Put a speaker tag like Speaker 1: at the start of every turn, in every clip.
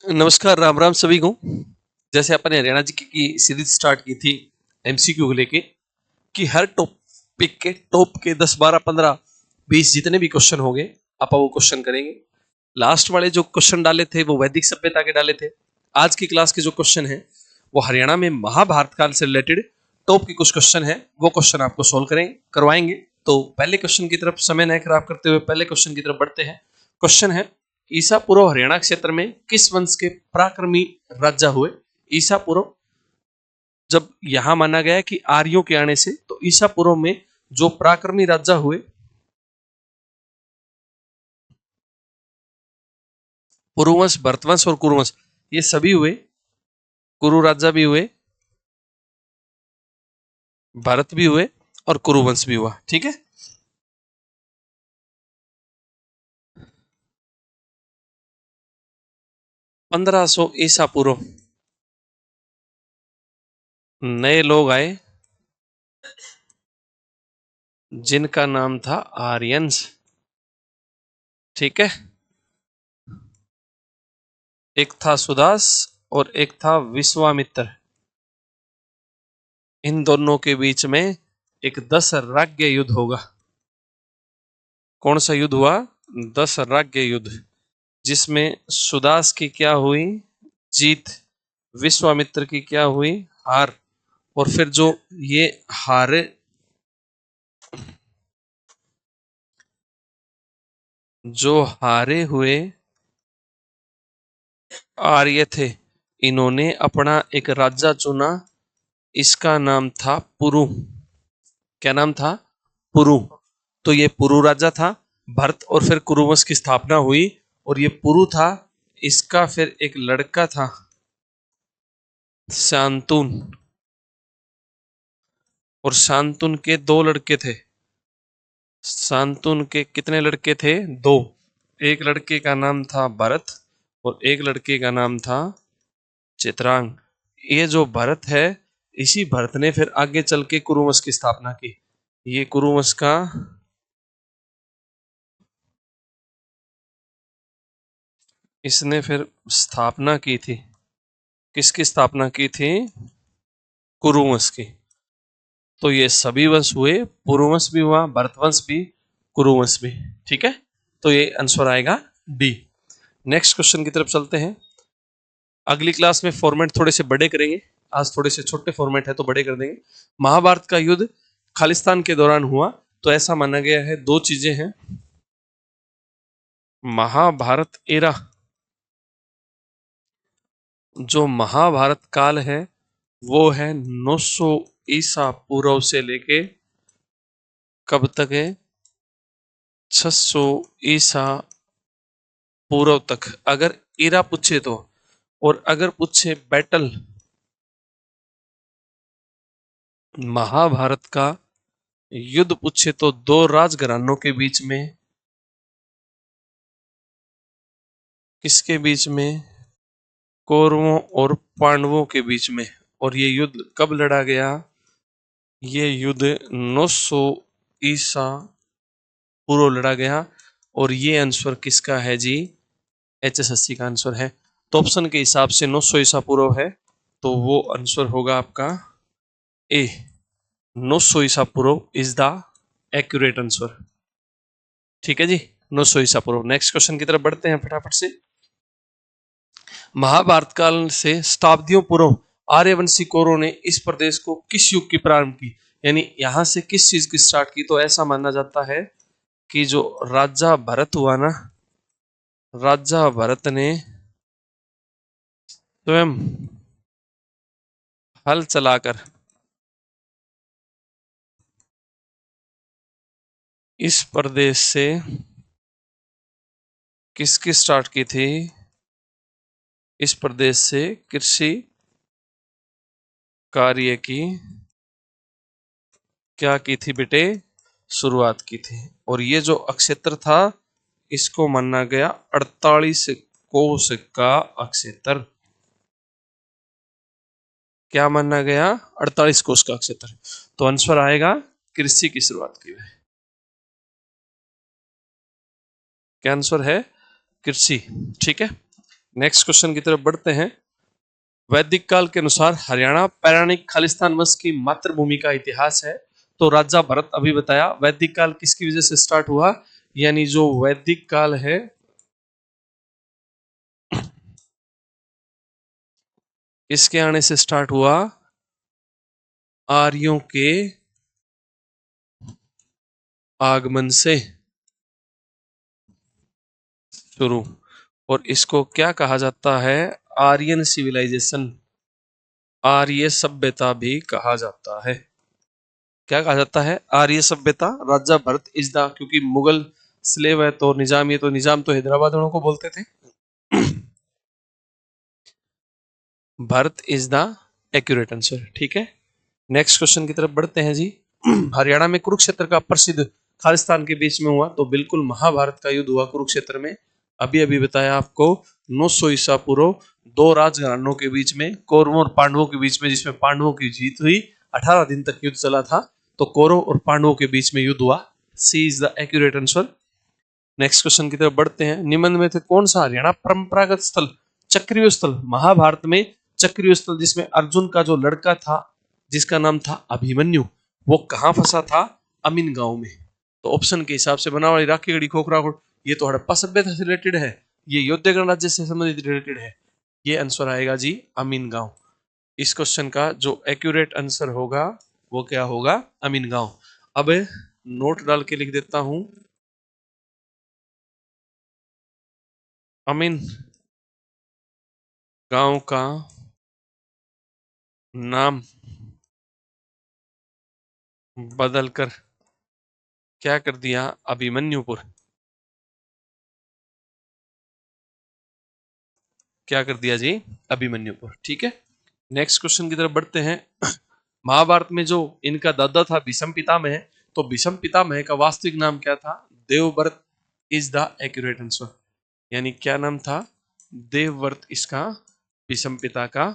Speaker 1: नमस्कार, राम राम सभी को। जैसे अपन ने हरियाणा जी की सीरीज स्टार्ट की थी एमसीक्यू को लेके कि हर टॉपिक के टॉप के 10 12 15 20 जितने भी क्वेश्चन होंगे अपन वो क्वेश्चन करेंगे। लास्ट वाले जो क्वेश्चन डाले थे वो वैदिक सभ्यता के डाले थे। आज की क्लास के जो क्वेश्चन है वो हरियाणा में महाभारत काल से रिलेटेड टॉप के कुछ क्वेश्चन है, वो क्वेश्चन आपको सोल्व करवाएंगे। तो पहले क्वेश्चन की तरफ समय न खराब करते हुए पहले क्वेश्चन की तरफ बढ़ते हैं। क्वेश्चन है, ईसा पूर्व हरियाणा क्षेत्र में किस वंश के पराक्रमी राजा हुए? ईसा पूर्व जब यहां माना गया कि आर्यों के आने से, तो ईसा पूर्व में जो पराक्रमी राजा हुए, पुरुवंश, भरतवंश और कुरुवंश, ये सभी हुए। कुरु राजा भी हुए, भारत भी हुए और कुरुवंश भी हुआ। ठीक है, 1500 ईसा पूर्व नए लोग आए जिनका नाम था आर्यंस। ठीक है, एक था सुदास और एक था विश्वामित्र। इन दोनों के बीच में एक 10 राज्य युद्ध होगा। कौन सा युद्ध हुआ? 10 राज्य युद्ध, जिसमें सुदास की क्या हुई? जीत। विश्वामित्र की क्या हुई? हार। और फिर जो ये हारे, जो हारे हुए आर्य थे, इन्होंने अपना एक राजा चुना। इसका नाम था पुरु। क्या नाम था? पुरु। तो ये पुरु राजा था। भरत और फिर कुरुवंश की स्थापना हुई और ये पुरु था। इसका फिर एक लड़का था शांतुन, और शांतुन के दो लड़के थे। शांतुन के कितने लड़के थे? दो। एक लड़के का नाम था भरत और एक लड़के का नाम था चित्रांग। ये जो भरत है, इसी भरत ने फिर आगे चल के कुरुवंश की स्थापना की। ये कुरुवंश का इसने फिर स्थापना की थी। किसकी स्थापना की थी? कुरुवंश की। तो ये सभी वंश हुए, पुरुवंश भी हुआ, भरतवंश भी, कुरुवंश भी। ठीक है, तो ये आंसर आएगा डी। नेक्स्ट क्वेश्चन की तरफ चलते हैं। अगली क्लास में फॉर्मेट थोड़े से बड़े करेंगे, आज थोड़े से छोटे फॉर्मेट है तो बड़े कर देंगे। महाभारत का युद्ध खालिस्तान के दौरान हुआ, तो ऐसा माना गया है दो चीजें हैं। महाभारत एरा, जो महाभारत काल है वो है 900 ईसा पूर्व से लेके कब तक है? 600 ईसा पूर्व तक, अगर इरा पूछे तो। और अगर पूछे बैटल महाभारत का युद्ध पूछे तो दो राजघरानों के बीच में, किसके बीच में? कौरवों और पांडवों के बीच में। और ये युद्ध कब लड़ा गया? ये युद्ध 900 ईसा पूर्व लड़ा गया। और ये आंसर किसका है जी? HSSC का आंसर है। तो ऑप्शन के हिसाब से 900 ईसा पूर्व है, तो वो आंसर होगा आपका ए, 900 ईसा पूर्व इज द एक्यूरेट आंसर। ठीक है जी, 900 ईसा पूर्व। नेक्स्ट क्वेश्चन की तरफ बढ़ते हैं फटाफट से। महाभारत काल से शताब्दियों पूर्व आर्यवंशी कौरवों ने इस प्रदेश को किस युग की प्रारंभ की? यानी यहां से किस चीज की स्टार्ट की? तो ऐसा माना जाता है कि जो राजा भरत हुआ ना, राजा भरत ने स्वयं हल चलाकर इस प्रदेश से किसकी स्टार्ट की थी? इस प्रदेश से कृषि कार्य की क्या की थी बेटे? शुरुआत की थी। और ये जो अक्षेत्र था, इसको माना गया 48 कोस का अक्षेत्र। क्या माना गया? 48 कोस का अक्षेत्र। तो आंसर आएगा कृषि की शुरुआत की है। क्या आंसर है? कृषि। ठीक है, नेक्स्ट क्वेश्चन की तरफ बढ़ते हैं। वैदिक काल के अनुसार हरियाणा पौराणिक खालिस्तान वंश की मातृभूमि का इतिहास है। तो राजा भरत अभी बताया वैदिक काल किसकी वजह से स्टार्ट हुआ, यानी जो वैदिक काल है इसके आने से स्टार्ट हुआ आर्यों के आगमन से शुरू, और इसको क्या कहा जाता है, आर्यन सिविलाइजेशन, आर्य सभ्यता भी कहा जाता है। क्या कहा जाता है, आर्य सभ्यता। राजा भरत इज द, क्योंकि मुगल स्लेव है तो निजाम, ये तो निजाम तो हैदराबाद वालों को बोलते थे। Bharat is the accurate answer, ठीक है। नेक्स्ट क्वेश्चन की तरफ बढ़ते हैं जी। हरियाणा में कुरुक्षेत्र का प्रसिद्ध खालिस्तान के बीच में हुआ, तो बिल्कुल महाभारत का युद्ध हुआ कुरुक्षेत्र में। अभी अभी बताया आपको 900 ईसा पूर्व दो राजघरानों के बीच में, कौरवों और पांडवों के बीच में, जिसमें पांडवों की जीत हुई। 18 दिन तक युद्ध चला था, तो कौरव और पांडवों के बीच में युद्ध हुआ। C is the accurate answer. Next question की तरफ बढ़ते हैं। निम्न में से कौन सा हरियाणा परंपरागत स्थल, चक्रीय स्थल, महाभारत में चक्रीय स्थल जिसमें अर्जुन का जो लड़का था जिसका नाम था अभिमन्यु, वो कहाँ फंसा था, अमीन गांव में। तो ऑप्शन के हिसाब से बनावली राखी गढ़ी खोखरागढ़, ये तो हड़प्पा सभ्यता से रिलेटेड है, ये योध्या गणराज्य से संबंधित रिलेटेड है। ये आंसर आएगा जी अमीन गांव। इस क्वेश्चन का जो एक्यूरेट आंसर होगा वो क्या होगा, अमीन गांव। अब नोट डाल के लिख देता हूं, अमीन गांव का नाम बदलकर क्या कर दिया, अभिमन्युपुर। क्या कर दिया जी, अभिमन्युपुर, ठीक है। नेक्स्ट क्वेश्चन की तरफ बढ़ते हैं। महाभारत में जो इनका दादा था भीष्म पितामह, तो भीष्म पितामह का वास्तविक नाम क्या था, Devvrat is the accurate answer. यानी क्या नाम था, देवव्रत इसका भीष्म पिता का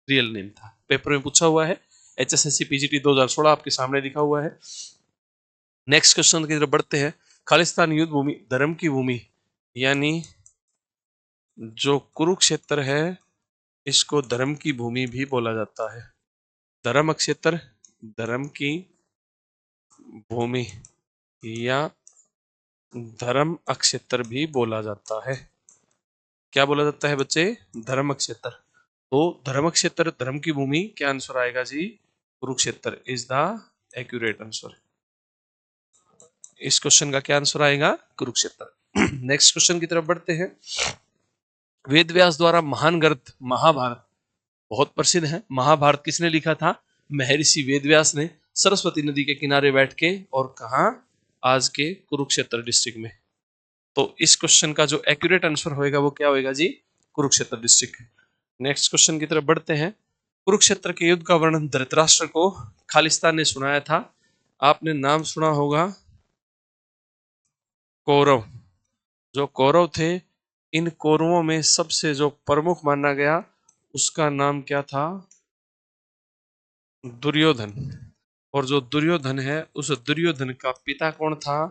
Speaker 1: रियल नेम था। पेपर में पूछा हुआ है, HSSC PGT 2016 आपके सामने लिखा हुआ है। नेक्स्ट क्वेश्चन की तरफ बढ़ते हैं। खालिस्तान युद्ध भूमि धर्म की भूमि, यानी जो कुरुक्षेत्र है इसको धर्म की भूमि भी बोला जाता है। धर्म क्षेत्र, धर्म की भूमि या धर्म अक्षेत्र भी बोला जाता है। क्या बोला जाता है बच्चे, धर्म क्षेत्र। तो धर्म क्षेत्र, धर्म की भूमि, क्या आंसर आएगा जी, Kurukshetra is the accurate answer. इस क्वेश्चन का क्या आंसर आएगा, कुरुक्षेत्र। नेक्स्ट क्वेश्चन की तरफ बढ़ते हैं। वेद व्यास द्वारा महान ग्रंथ महाभारत बहुत प्रसिद्ध है। महाभारत किसने लिखा था, महर्षि वेद व्यास ने, सरस्वती नदी के किनारे बैठ के, और कहा, आज के कुरुक्षेत्र डिस्ट्रिक्ट में। तो इस क्वेश्चन का जो एक्यूरेट आंसर होएगा वो क्या होएगा जी, कुरुक्षेत्र डिस्ट्रिक्ट। नेक्स्ट क्वेश्चन की तरफ बढ़ते हैं। कुरुक्षेत्र के युद्ध का वर्णन धृतराष्ट्र को खालिस्तान ने सुनाया था। आपने नाम सुना होगा कौरव। जो कौरव थे, इन कौरवों में सबसे जो प्रमुख माना गया उसका नाम क्या था, दुर्योधन। और जो दुर्योधन है उस दुर्योधन का पिता कौन था,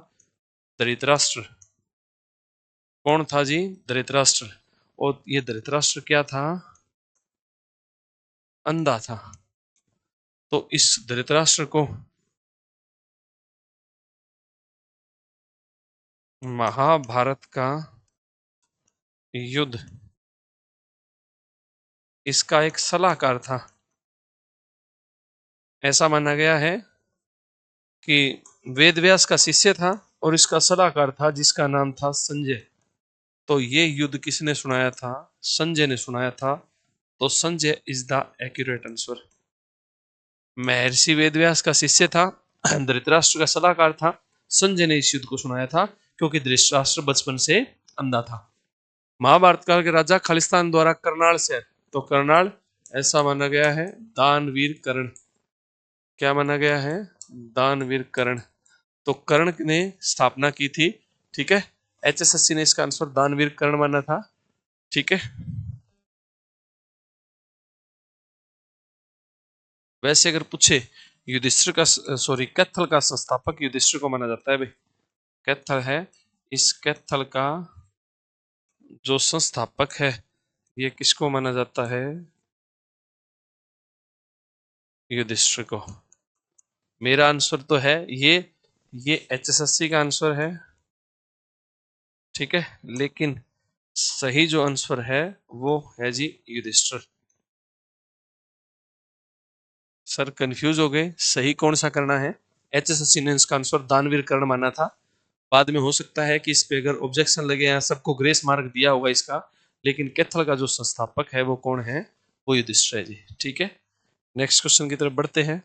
Speaker 1: धृतराष्ट्र। कौन था जी, धृतराष्ट्र। और ये धृतराष्ट्र क्या था, अंधा था। तो इस धृतराष्ट्र को महाभारत का युद्ध इसका एक सलाहकार था। ऐसा माना गया है कि वेद व्यास का शिष्य था और इसका सलाहकार था जिसका नाम था संजय। तो ये युद्ध किसने सुनाया था, संजय ने सुनाया था। तो Sanjay is the accurate answer. महर्षि वेदव्यास का शिष्य था, धृतराष्ट्र का सलाहकार था, संजय ने इस युद्ध को सुनाया था क्योंकि धृतराष्ट्र बचपन से अंधा था। महाभारत काल के राजा खालिस्तान द्वारा करनाल शहर, तो करनाल ऐसा माना गया है दानवीर कर्ण। क्या माना गया है, दानवीर कर्ण। तो कर्ण ने स्थापना की थी, ठीक है। HSSC ने इसका आंसर दानवीर कर्ण माना था, ठीक है। वैसे अगर पूछे युधिष्ठिर का, सॉरी, कैथल का संस्थापक युधिष्ठिर को माना जाता है भाई। कैथल है, इस कैथल का जो संस्थापक है ये किसको माना जाता है? युधिष्ठिर को। मेरा आंसर तो है ये एचएसएससी का आंसर है, ठीक है, लेकिन सही जो आंसर है वो है जी युधिष्ठिर। सर कंफ्यूज हो गए, सही कौन सा करना है? एचएसएससी ने इसका आंसर दानवीर कर्ण माना था। बाद में हो सकता है कि इस पे अगर ऑब्जेक्शन लगे या सबको ग्रेस मार्क दिया होगा इसका, लेकिन कैथल का जो संस्थापक है वो कौन है? वो युधिष्ठिर है जी, ठीक है। नेक्स्ट क्वेश्चन की तरफ बढ़ते हैं।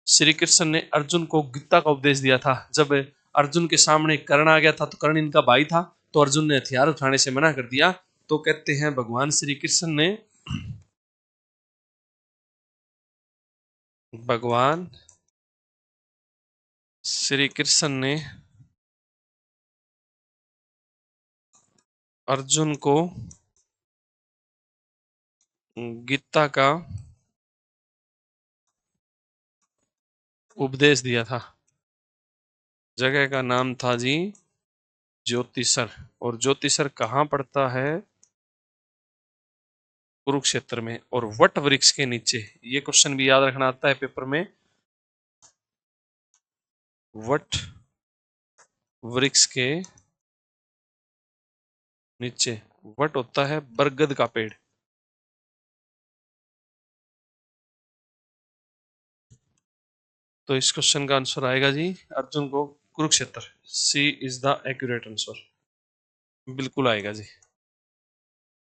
Speaker 1: श्री कृष्ण ने अर्जुन को गीता का उपदेश दिया था। जब अर्जुन के सामने कर्ण आ गया था तो कर्ण इनका भाई था, तो अर्जुन ने हथियार उठाने से मना कर दिया। तो कहते हैं भगवान श्री कृष्ण ने अर्जुन को गीता का उपदेश दिया था। जगह का नाम था जी ज्योतिसर, और ज्योतिसर कहाँ पड़ता है? कुरुक्षेत्र में। और वट वृक्ष के नीचे, ये क्वेश्चन भी याद रखना आता है पेपर में। वट वृक्ष के नीचे, वट होता है बरगद का पेड़। तो इस क्वेश्चन का आंसर आएगा जी अर्जुन को कुरुक्षेत्र। सी इज द एक्यूरेट आंसर, बिल्कुल आएगा जी।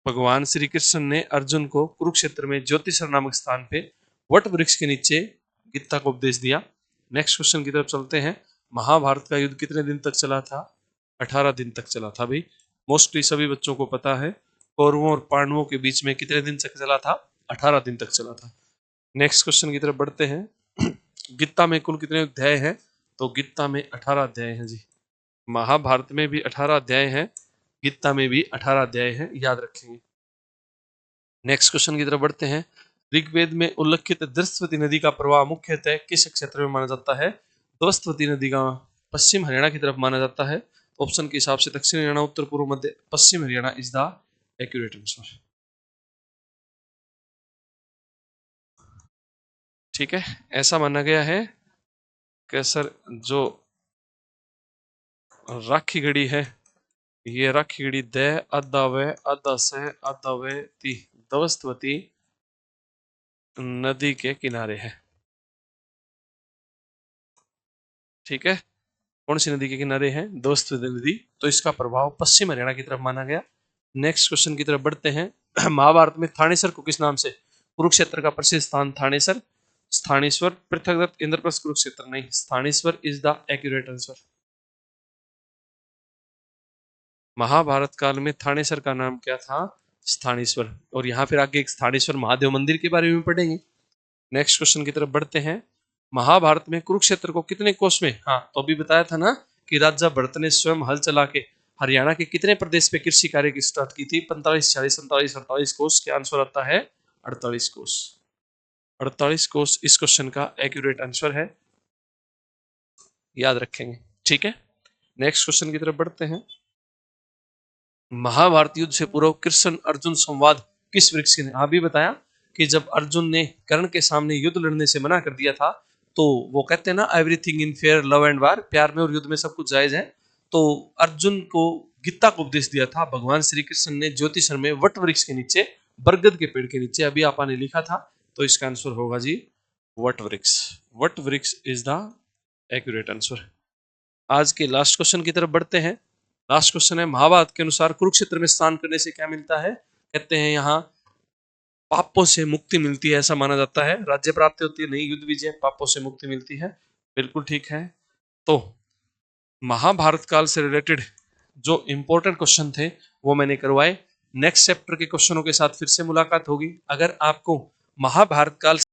Speaker 1: भगवान श्री कृष्ण ने अर्जुन को कुरुक्षेत्र में ज्योतिसर नामक स्थान पे वट वृक्ष के नीचे गीता को उपदेश दिया। नेक्स्ट क्वेश्चन की तरफ चलते हैं। महाभारत का युद्ध कितने दिन तक चला था? 18 दिन तक चला था भाई। मोस्टली सभी बच्चों को पता है। कौरवों और पांडवों के बीच में कितने दिन तक चला था? 18 दिन तक चला था। नेक्स्ट क्वेश्चन की तरफ बढ़ते हैं। गीता में कुल कितने अध्याय हैं? तो गीता में 18 अध्याय हैं जी। महाभारत में भी 18 अध्याय हैं, गीता में भी 18 अध्याय हैं, याद रखेंगे। नेक्स्ट क्वेश्चन की तरफ बढ़ते हैं। ऋग्वेद में उल्लेखित द्रस्वती नदी का प्रवाह मुख्यतः किस क्षेत्र में माना जाता है? द्रस्वती नदी का पश्चिम हरियाणा की तरफ माना जाता है। ऑप्शन के हिसाब से दक्षिण हरियाणा, उत्तर पूर्व, मध्य पश्चिम Haryana is the accurate answer, ठीक है। ऐसा माना गया है कि सर जो राखी गढ़ी है, ये राखी गढ़ी द आधा व आधा से आधा व ती दवस्तवती नदी के किनारे है, ठीक है। कौन सी नदी के किनारे है? दवस्तवती नदी। तो इसका प्रभाव पश्चिम हरियाणा की तरफ माना गया। नेक्स्ट क्वेश्चन की तरफ बढ़ते हैं। महाभारत में थानेसर को किस नाम से? कुरुक्षेत्र का प्रसिद्ध स्थान थानेसर, स्थानेश्वर, पृथ्वीदत्त, इंद्रप्रस्थ, कुरुक्षेत्र। नहीं, Sthaneshwar is the accurate answer. Mahabharat काल में थानेसर का नाम क्या था? स्थानेश्वर। और यहाँ फिर आगे एक स्थानेश्वर महादेव मंदिर के बारे में पढ़ेंगे। नेक्स्ट क्वेश्चन की तरफ बढ़ते हैं। महाभारत में कुरुक्षेत्र को कितने कोष में, हाँ तो अभी बताया था ना कि राजा भरत ने स्वयं हल चला के हरियाणा के कितने प्रदेश पे कृषि कार्य की स्टार्ट की थी? 45, 46, 47, 48 कोष। के आंसर आता है 48 कोष। 48 कोष इस क्वेश्चन का एक्यूरेट आंसर है, याद रखेंगे, ठीक है। नेक्स्ट क्वेश्चन की तरफ बढ़ते हैं। महाभारत युद्ध से पूर्व कृष्ण अर्जुन संवाद किस वृक्ष के? अभी बताया कि जब अर्जुन ने कर्ण के सामने युद्ध लड़ने से मना कर दिया था, तो वो कहते हैं ना everything in fair love and वार, प्यार में और युद्ध में सब कुछ जायज है। तो अर्जुन को गीता को उपदेश दिया था भगवान श्री कृष्ण ने ज्योतिषर में वट वृक्ष के नीचे, बरगद के पेड़ के नीचे। अभी आपने लिखा था, तो इसका आंसर होगा जी वट वृक्ष। वट वृक्ष इज द एक्यूरेट आंसर। आज के लास्ट क्वेश्चन की तरफ बढ़ते हैं। लास्ट क्वेश्चन है, महाभारत के अनुसार कुरुक्षेत्र में स्नान करने से क्या मिलता है? कहते हैं यहाँ पापों से मुक्ति मिलती है, ऐसा माना जाता है। राज्य प्राप्ति होती है, नहीं युद्ध विजय, पापों से मुक्ति मिलती है, बिल्कुल ठीक है। तो महाभारत काल से रिलेटेड जो इंपॉर्टेंट क्वेश्चन थे वो मैंने करवाए। नेक्स्ट चैप्टर के क्वेश्चनों के साथ फिर से मुलाकात होगी। अगर आपको महाभारत काल